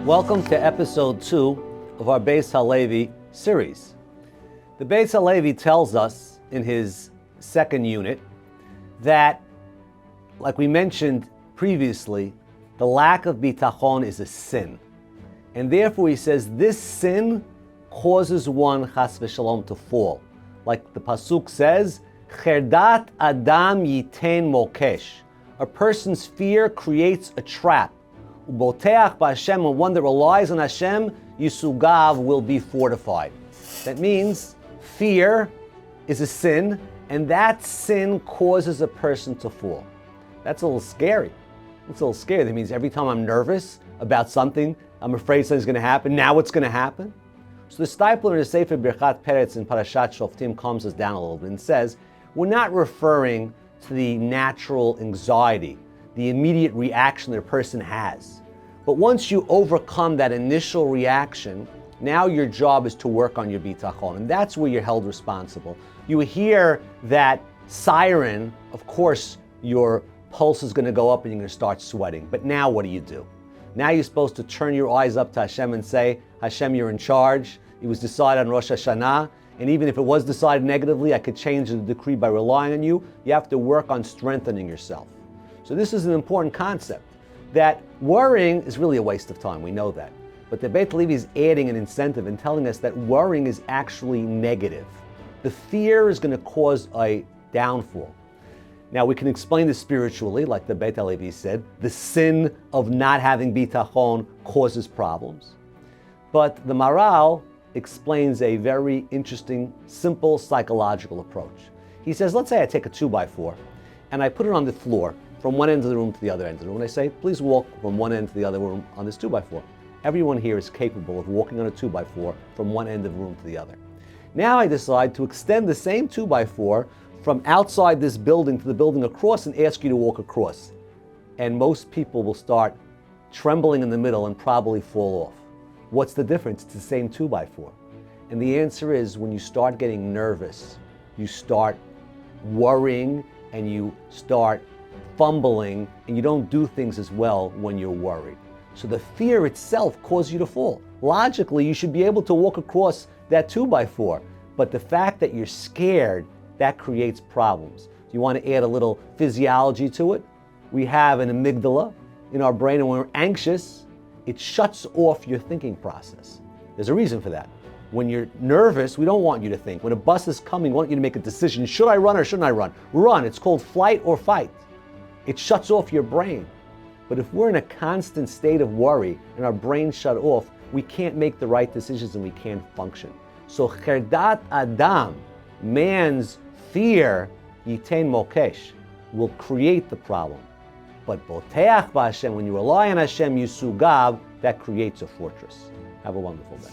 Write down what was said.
Welcome to episode 2 of our Beis Halevi series. The Beis Halevi tells us in his second unit that, like we mentioned previously, the lack of Bitachon is a sin. And therefore he says this sin causes one chas v'shalom to fall. Like the pasuk says, Cherdat Adam Yiten Mokesh. A person's fear creates a trap. Uboteach b'Hashem, and one that relies on Hashem, Yisugav, will be fortified. That means fear is a sin, and that sin causes a person to fall. That's a little scary. It's a little scary. That means every time I'm nervous about something, I'm afraid something's going to happen. Now it's going to happen. So the Stipler in the Sefer Birchat Peretz in Parashat Shoftim calms us down a little bit and says, we're not referring to the natural anxiety, the immediate reaction that a person has. But once you overcome that initial reaction, now your job is to work on your bitachon, and that's where you're held responsible. You hear that siren, of course your pulse is going to go up and you're going to start sweating. But now what do? Now you're supposed to turn your eyes up to Hashem and say, Hashem, you're in charge. It was decided on Rosh Hashanah, and even if it was decided negatively, I could change the decree by relying on you. You have to work on strengthening yourself. So this is an important concept, that worrying is really a waste of time. We know that. But the Beit Levi is adding an incentive and telling us that worrying is actually negative. The fear is going to cause a downfall. Now we can explain this spiritually, like the Beit Levi said. The sin of not having bitachon causes problems. But the Maral explains a very interesting, simple psychological approach. He says, let's say I take a 2x4 and I put it on the floor from one end of the room to the other end of the room, and I say, please walk from one end to the other room on this 2x4. Everyone here is capable of walking on a 2x4 from one end of the room to the other. Now I decide to extend the same 2x4 from outside this building to the building across and ask you to walk across. And most people will start trembling in the middle and probably fall off. What's the difference? It's the same 2x4. And the answer is, when you start getting nervous, you start worrying and you start fumbling and you don't do things as well when you're worried. So the fear itself causes you to fall. Logically, you should be able to walk across that 2x4. But the fact that you're scared, that creates problems. You want to add a little physiology to it? We have an amygdala in our brain, and when we're anxious, it shuts off your thinking process. There's a reason for that. When you're nervous, we don't want you to think. When a bus is coming, we want you to make a decision. Should I run or shouldn't I run? Run. It's called flight or fight. It shuts off your brain. But if we're in a constant state of worry and our brain's shut off, we can't make the right decisions and we can't function. So Cherdat Adam, man's fear, Yiten Mokesh, will create the problem. But Boteach b'Hashem, when you rely on Hashem, Yisugav, that creates a fortress. Have a wonderful day.